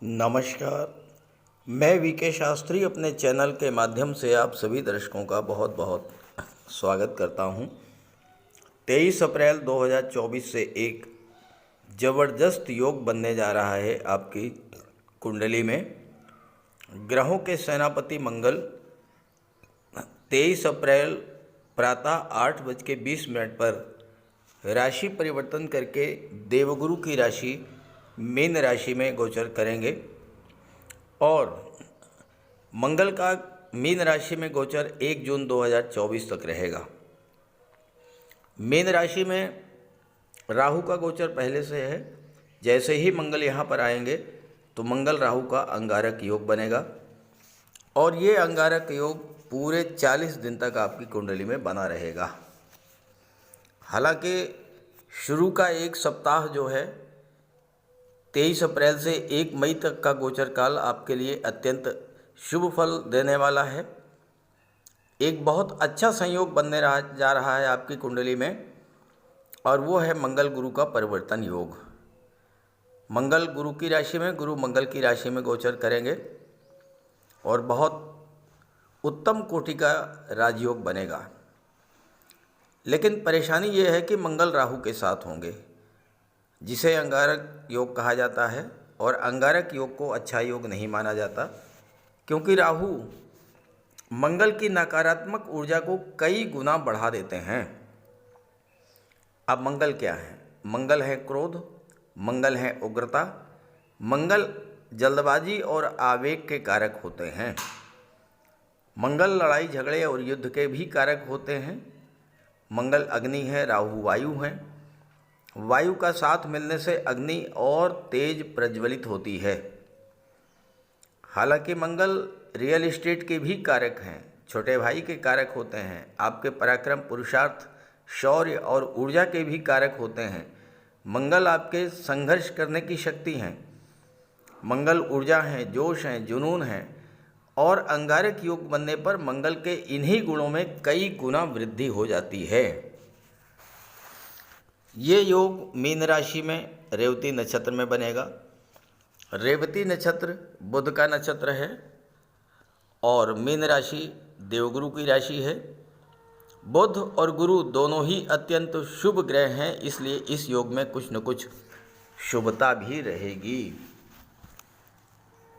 नमस्कार। मैं वीके शास्त्री अपने चैनल के माध्यम से आप सभी दर्शकों का बहुत बहुत स्वागत करता हूं। 23 अप्रैल 2024 से एक ज़बरदस्त योग बनने जा रहा है आपकी कुंडली में। ग्रहों के सेनापति मंगल 23 अप्रैल प्रातः 8:20 पर राशि परिवर्तन करके देवगुरु की राशि मीन राशि में गोचर करेंगे और मंगल का मीन राशि में गोचर 1 जून 2024 तक रहेगा। मीन राशि में राहु का गोचर पहले से है। जैसे ही मंगल यहाँ पर आएंगे तो मंगल राहु का अंगारक योग बनेगा और ये अंगारक योग पूरे 40 दिन तक आपकी कुंडली में बना रहेगा। हालांकि शुरू का एक सप्ताह जो है 23 अप्रैल से 1 मई तक का गोचर काल आपके लिए अत्यंत शुभ फल देने वाला है। एक बहुत अच्छा संयोग बनने जा रहा है आपकी कुंडली में और वो है मंगल गुरु का परिवर्तन योग। मंगल गुरु की राशि में, गुरु मंगल की राशि में गोचर करेंगे और बहुत उत्तम कोटि का राजयोग बनेगा। लेकिन परेशानी ये है कि मंगल राहु के साथ होंगे, जिसे अंगारक योग कहा जाता है और अंगारक योग को अच्छा योग नहीं माना जाता, क्योंकि राहु मंगल की नकारात्मक ऊर्जा को कई गुना बढ़ा देते हैं। अब मंगल क्या है? मंगल है क्रोध, मंगल है उग्रता, मंगल जल्दबाजी और आवेग के कारक होते हैं। मंगल लड़ाई झगड़े और युद्ध के भी कारक होते हैं। मंगल अग्नि है, राहु वायु है। वायु का साथ मिलने से अग्नि और तेज प्रज्वलित होती है। हालांकि मंगल रियल एस्टेट के भी कारक हैं, छोटे भाई के कारक होते हैं, आपके पराक्रम, पुरुषार्थ, शौर्य और ऊर्जा के भी कारक होते हैं। मंगल आपके संघर्ष करने की शक्ति हैं। मंगल ऊर्जा हैं, जोश हैं, जुनून हैं और अंगारक योग बनने पर मंगल के इन्हीं गुणों में कई गुना वृद्धि हो जाती है। ये योग मीन राशि में रेवती नक्षत्र में बनेगा। रेवती नक्षत्र बुध का नक्षत्र है और मीन राशि देवगुरु की राशि है। बुध और गुरु दोनों ही अत्यंत शुभ ग्रह हैं, इसलिए इस योग में कुछ न कुछ शुभता भी रहेगी।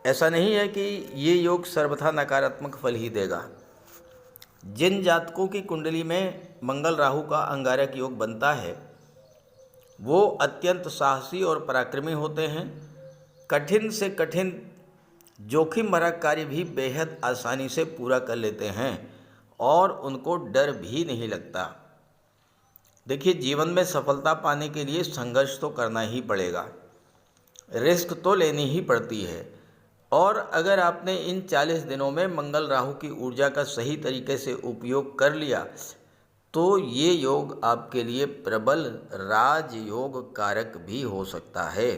ऐसा नहीं है कि ये योग सर्वथा नकारात्मक फल ही देगा। जिन जातकों की कुंडली में मंगल राहु का अंगारक योग बनता है वो अत्यंत साहसी और पराक्रमी होते हैं। कठिन से कठिन जोखिम भरा कार्य भी बेहद आसानी से पूरा कर लेते हैं और उनको डर भी नहीं लगता। देखिए, जीवन में सफलता पाने के लिए संघर्ष तो करना ही पड़ेगा, रिस्क तो लेनी ही पड़ती है। और अगर आपने इन 40 दिनों में मंगल राहु की ऊर्जा का सही तरीके से उपयोग कर लिया तो ये योग आपके लिए प्रबल राजयोग कारक भी हो सकता है।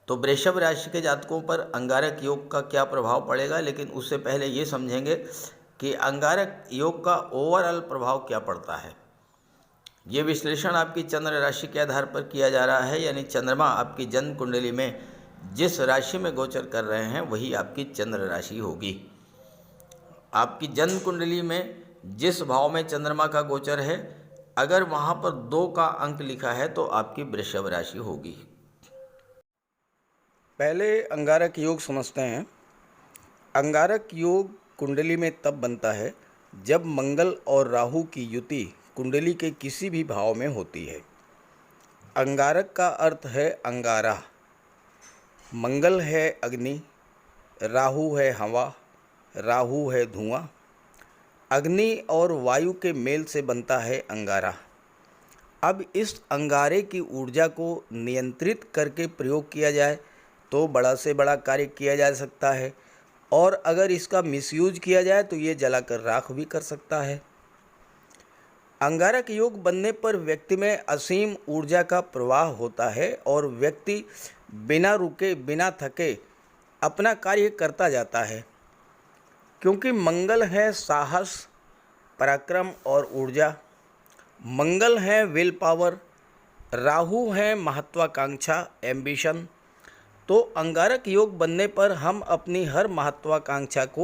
तो वृषभ राशि के जातकों पर अंगारक योग का क्या प्रभाव पड़ेगा, लेकिन उससे पहले ये समझेंगे कि अंगारक योग का ओवरऑल प्रभाव क्या पड़ता है। ये विश्लेषण आपकी चंद्र राशि के आधार पर किया जा रहा है, यानी चंद्रमा आपकी जन्म कुंडली में जिस राशि में गोचर कर रहे हैं वही आपकी चंद्र राशि होगी। आपकी जन्म कुंडली में जिस भाव में चंद्रमा का गोचर है, अगर वहाँ पर 2 का अंक लिखा है तो आपकी वृषभ राशि होगी। पहले अंगारक योग समझते हैं। अंगारक योग कुंडली में तब बनता है जब मंगल और राहु की युति कुंडली के किसी भी भाव में होती है। अंगारक का अर्थ है अंगारा। मंगल है अग्नि, राहु है हवा, राहु है धुआं। अग्नि और वायु के मेल से बनता है अंगारा। अब इस अंगारे की ऊर्जा को नियंत्रित करके प्रयोग किया जाए तो बड़ा से बड़ा कार्य किया जा सकता है और अगर इसका मिसयूज किया जाए तो ये जलाकर राख भी कर सकता है। अंगारक योग बनने पर व्यक्ति में असीम ऊर्जा का प्रवाह होता है और व्यक्ति बिना रुके, बिना थके अपना कार्य करता जाता है, क्योंकि मंगल है साहस, पराक्रम और ऊर्जा। मंगल है विल पावर, राहु है महत्वाकांक्षा, एम्बिशन, तो अंगारक योग बनने पर हम अपनी हर महत्वाकांक्षा को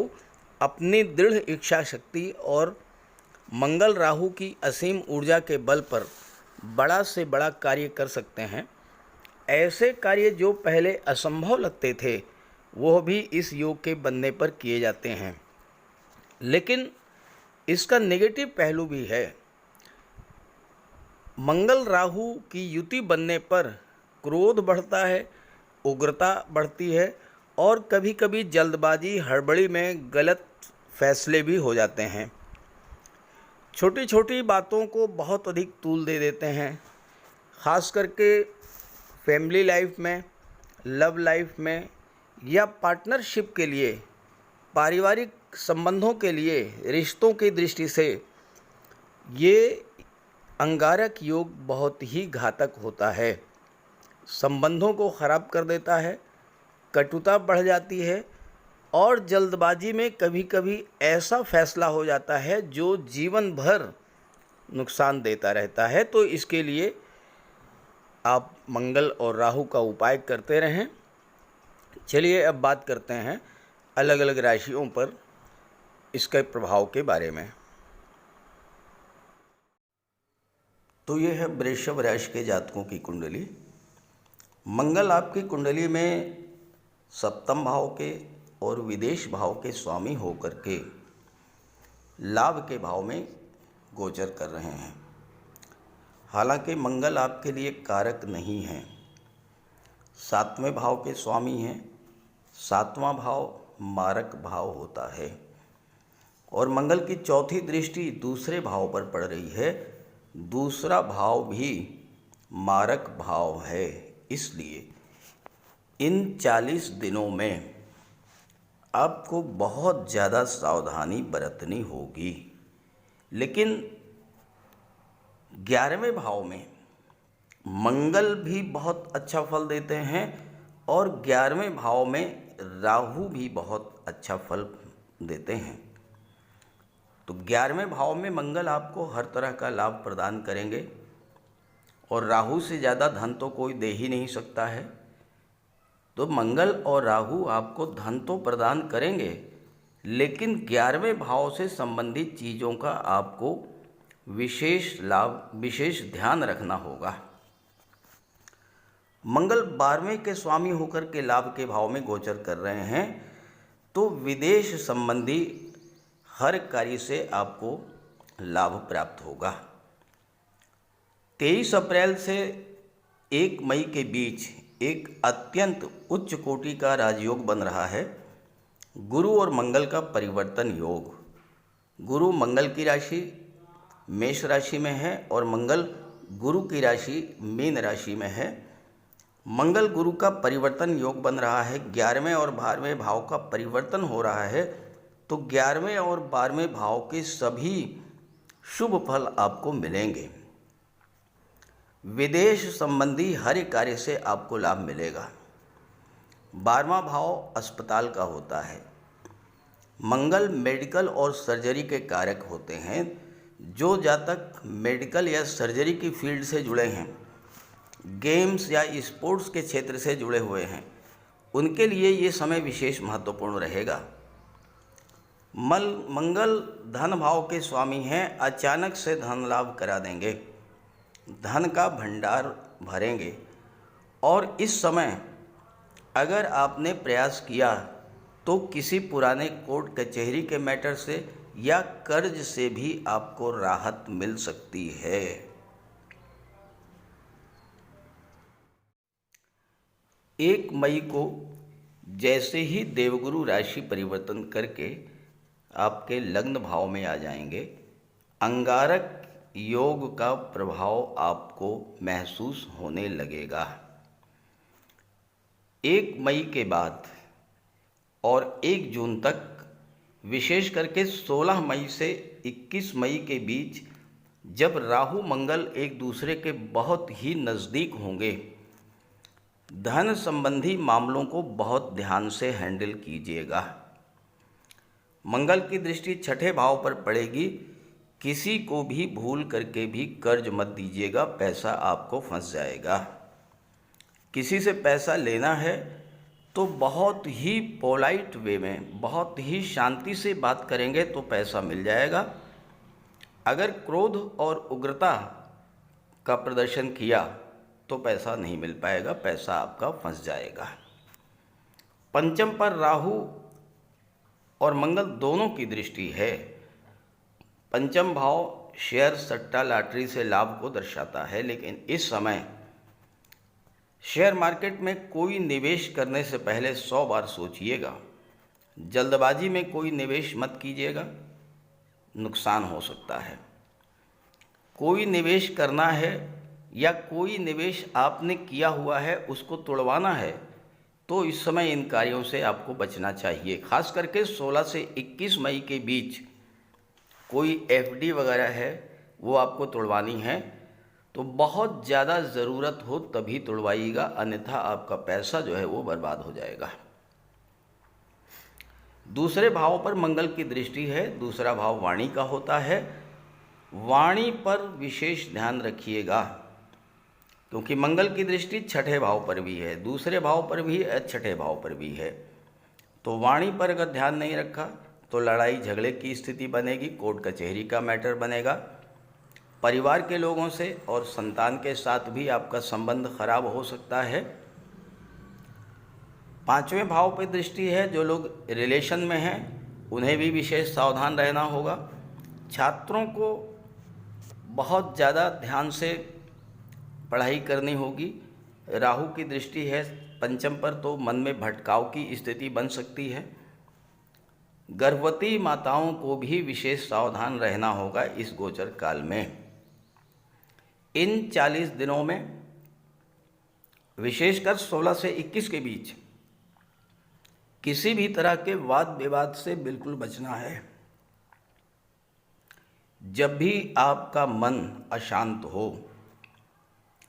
अपनी दृढ़ इच्छा शक्ति और मंगल राहु की असीम ऊर्जा के बल पर बड़ा से बड़ा कार्य कर सकते हैं। ऐसे कार्य जो पहले असंभव लगते थे वह भी इस योग के बनने पर किए जाते हैं। लेकिन इसका नेगेटिव पहलू भी है। मंगल राहु की युति बनने पर क्रोध बढ़ता है, उग्रता बढ़ती है और कभी कभी जल्दबाजी हड़बड़ी में गलत फैसले भी हो जाते हैं। छोटी छोटी बातों को बहुत अधिक तूल दे देते हैं। ख़ास करके फैमिली लाइफ में, लव लाइफ में या पार्टनरशिप के लिए, पारिवारिक संबंधों के लिए, रिश्तों की दृष्टि से ये अंगारक योग बहुत ही घातक होता है। संबंधों को ख़राब कर देता है, कटुता बढ़ जाती है और जल्दबाजी में कभी कभी ऐसा फैसला हो जाता है जो जीवन भर नुकसान देता रहता है। तो इसके लिए आप मंगल और राहु का उपाय करते रहें। चलिए अब बात करते हैं अलग अलग राशियों पर इसके प्रभाव के बारे में। तो ये है वृषभ राशि के जातकों की कुंडली। मंगल आपकी कुंडली में सप्तम भाव के और विदेश भाव के स्वामी होकर के लाभ के भाव में गोचर कर रहे हैं। हालांकि मंगल आपके लिए कारक नहीं है, सातवें भाव के स्वामी हैं। सातवां भाव मारक भाव होता है और मंगल की चौथी दृष्टि दूसरे भाव पर पड़ रही है। दूसरा भाव भी मारक भाव है। इसलिए इन 40 दिनों में आपको बहुत ज़्यादा सावधानी बरतनी होगी। लेकिन 11वें भाव में मंगल भी बहुत अच्छा फल देते हैं और 11वें भाव में राहु भी बहुत अच्छा फल देते हैं। तो 11वें भाव में मंगल आपको हर तरह का लाभ प्रदान करेंगे और राहु से ज़्यादा धन तो कोई दे ही नहीं सकता है। तो मंगल और राहु आपको धन तो प्रदान करेंगे, लेकिन 11वें भाव से संबंधित चीज़ों का आपको विशेष लाभ, विशेष ध्यान रखना होगा। मंगल 12वें के स्वामी होकर के लाभ के भाव में गोचर कर रहे हैं, तो विदेश संबंधी हर कार्य से आपको लाभ प्राप्त होगा। 23 अप्रैल से 1 मई के बीच एक अत्यंत उच्च कोटि का राजयोग बन रहा है, गुरु और मंगल का परिवर्तन योग। गुरु मंगल की राशि मेष राशि में है और मंगल गुरु की राशि मीन राशि में है। मंगल गुरु का परिवर्तन योग बन रहा है, 11वें और 12वें भाव का परिवर्तन हो रहा है। तो 11वें और 12वें भाव के सभी शुभ फल आपको मिलेंगे। विदेश संबंधी हर कार्य से आपको लाभ मिलेगा। 12वां भाव अस्पताल का होता है। मंगल मेडिकल और सर्जरी के कारक होते हैं। जो जातक मेडिकल या सर्जरी की फील्ड से जुड़े हैं, गेम्स या स्पोर्ट्स के क्षेत्र से जुड़े हुए हैं, उनके लिए ये समय विशेष महत्वपूर्ण रहेगा। मंगल धन भाव के स्वामी हैं, अचानक से धन लाभ करा देंगे, धन का भंडार भरेंगे। और इस समय अगर आपने प्रयास किया तो किसी पुराने कोर्ट कचहरी के मैटर से या कर्ज से भी आपको राहत मिल सकती है। 1 मई को जैसे ही देवगुरु राशि परिवर्तन करके आपके लग्न भाव में आ जाएंगे, अंगारक योग का प्रभाव आपको महसूस होने लगेगा। 1 मई के बाद और 1 जून तक, विशेष करके 16 मई से 21 मई के बीच, जब राहु मंगल एक दूसरे के बहुत ही नज़दीक होंगे, धन संबंधी मामलों को बहुत ध्यान से हैंडल कीजिएगा। मंगल की दृष्टि 6ठे भाव पर पड़ेगी। किसी को भी भूल करके भी कर्ज मत दीजिएगा, पैसा आपको फंस जाएगा। किसी से पैसा लेना है तो बहुत ही पोलाइट वे में, बहुत ही शांति से बात करेंगे तो पैसा मिल जाएगा। अगर क्रोध और उग्रता का प्रदर्शन किया तो पैसा नहीं मिल पाएगा, पैसा आपका फंस जाएगा। पंचम पर राहु और मंगल दोनों की दृष्टि है। पंचम भाव शेयर, सट्टा, लॉटरी से लाभ को दर्शाता है, लेकिन इस समय शेयर मार्केट में कोई निवेश करने से पहले 100 बार सोचिएगा। जल्दबाजी में कोई निवेश मत कीजिएगा, नुकसान हो सकता है। कोई निवेश करना है या कोई निवेश आपने किया हुआ है उसको तोड़वाना है तो इस समय इन कार्यों से आपको बचना चाहिए। खास करके 16 से 21 मई के बीच कोई एफडी वगैरह है वो आपको तोड़वानी है तो बहुत ज़्यादा ज़रूरत हो तभी तोड़वाइएगा, अन्यथा आपका पैसा जो है वो बर्बाद हो जाएगा। दूसरे भाव पर मंगल की दृष्टि है। दूसरा भाव वाणी का होता है। वाणी पर विशेष ध्यान रखिएगा क्योंकि मंगल की दृष्टि छठे भाव पर भी है, दूसरे भाव पर भी है, छठे भाव पर भी है। तो वाणी पर अगर ध्यान नहीं रखा तो लड़ाई झगड़े की स्थिति बनेगी, कोर्ट कचहरी का मैटर बनेगा। परिवार के लोगों से और संतान के साथ भी आपका संबंध खराब हो सकता है। पांचवें भाव पर दृष्टि है। जो लोग रिलेशन में हैं उन्हें भी विशेष सावधान रहना होगा। छात्रों को बहुत ज़्यादा ध्यान से पढ़ाई करनी होगी। राहु की दृष्टि है पंचम पर तो मन में भटकाव की स्थिति बन सकती है। गर्भवती माताओं को भी विशेष सावधान रहना होगा इस गोचर काल में। इन 40 दिनों में विशेषकर 16 से 21 के बीच किसी भी तरह के वाद विवाद से बिल्कुल बचना है। जब भी आपका मन अशांत हो,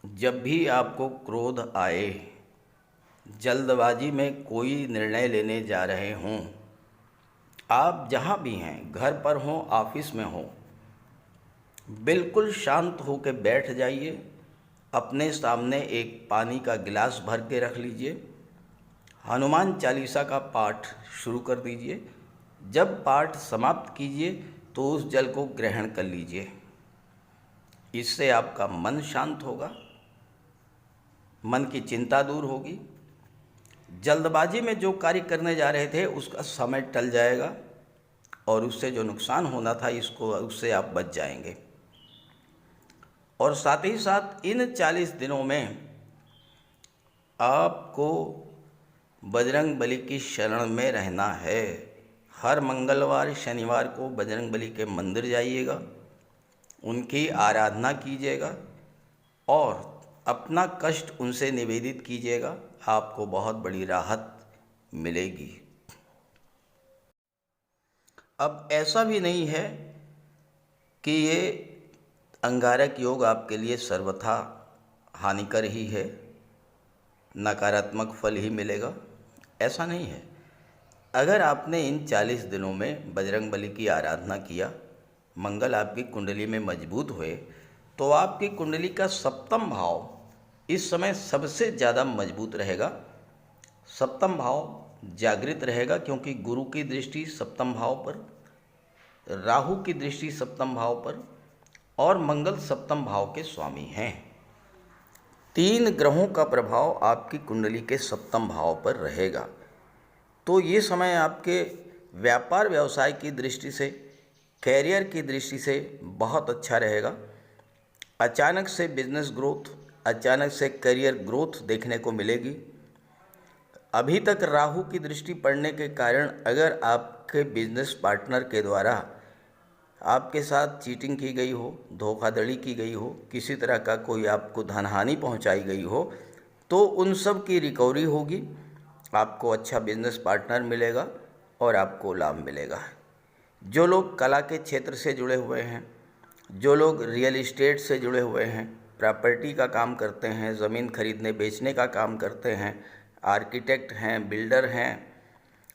जब भी आपको क्रोध आए, जल्दबाजी में कोई निर्णय लेने जा रहे हों, आप जहाँ भी हैं, घर पर हों, ऑफिस में हों, बिल्कुल शांत होकर बैठ जाइए। अपने सामने एक पानी का गिलास भर के रख लीजिए। हनुमान चालीसा का पाठ शुरू कर दीजिए। जब पाठ समाप्त कीजिए तो उस जल को ग्रहण कर लीजिए। इससे आपका मन शांत होगा, मन की चिंता दूर होगी। जल्दबाजी में जो कार्य करने जा रहे थे उसका समय टल जाएगा और उससे जो नुकसान होना था उससे आप बच जाएंगे। और साथ ही साथ इन 40 दिनों में आपको बजरंग बली की शरण में रहना है। हर मंगलवार शनिवार को बजरंग बली के मंदिर जाइएगा, उनकी आराधना कीजिएगा और अपना कष्ट उनसे निवेदित कीजिएगा। आपको बहुत बड़ी राहत मिलेगी। अब ऐसा भी नहीं है कि ये अंगारक योग आपके लिए सर्वथा हानिकर ही है, नकारात्मक फल ही मिलेगा, ऐसा नहीं है। अगर आपने इन 40 दिनों में बजरंग बली की आराधना किया, मंगल आपकी कुंडली में मजबूत हुए, तो आपकी कुंडली का सप्तम भाव इस समय सबसे ज़्यादा मजबूत रहेगा। सप्तम भाव जागृत रहेगा क्योंकि गुरु की दृष्टि सप्तम भाव पर, राहु की दृष्टि सप्तम भाव पर और मंगल सप्तम भाव के स्वामी हैं। 3 ग्रहों का प्रभाव आपकी कुंडली के सप्तम भाव पर रहेगा। तो ये समय आपके व्यापार व्यवसाय की दृष्टि से, कैरियर की दृष्टि से बहुत अच्छा रहेगा। अचानक से बिजनेस ग्रोथ, अचानक से करियर ग्रोथ देखने को मिलेगी। अभी तक राहु की दृष्टि पड़ने के कारण अगर आपके बिजनेस पार्टनर के द्वारा आपके साथ चीटिंग की गई हो, धोखाधड़ी की गई हो, किसी तरह का कोई आपको धनहानि पहुंचाई गई हो, तो उन सब की रिकवरी होगी। आपको अच्छा बिजनेस पार्टनर मिलेगा और आपको लाभ मिलेगा। जो लोग कला के क्षेत्र से जुड़े हुए हैं, जो लोग रियल इस्टेट से जुड़े हुए हैं, प्रॉपर्टी का काम करते हैं, ज़मीन खरीदने बेचने का काम करते हैं, आर्किटेक्ट हैं, बिल्डर हैं,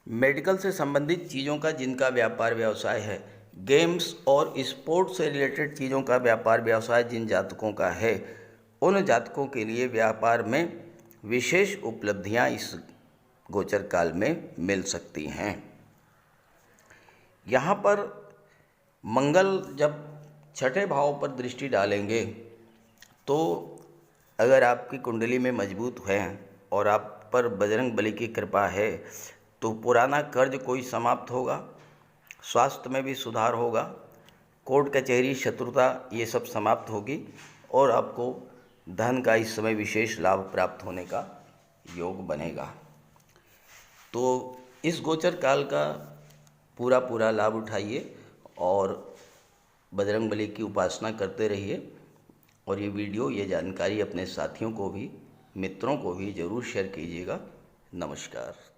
मेडिकल से संबंधित चीज़ों का जिनका व्यापार व्यवसाय है, गेम्स और स्पोर्ट्स से रिलेटेड चीज़ों का व्यापार व्यवसाय जिन जातकों का है, उन जातकों के लिए व्यापार में विशेष उपलब्धियां इस गोचर काल में मिल सकती हैं। यहाँ पर मंगल जब छठे भाव पर दृष्टि डालेंगे तो अगर आपकी कुंडली में मजबूत है और आप पर बजरंग बली की कृपा है तो पुराना कर्ज कोई समाप्त होगा, स्वास्थ्य में भी सुधार होगा, कोर्ट कचहरी शत्रुता ये सब समाप्त होगी और आपको धन का इस समय विशेष लाभ प्राप्त होने का योग बनेगा। तो इस गोचर काल का पूरा लाभ उठाइए और बजरंग बली की उपासना करते रहिए। और ये वीडियो, ये जानकारी अपने साथियों को भी, मित्रों को भी ज़रूर शेयर कीजिएगा। नमस्कार।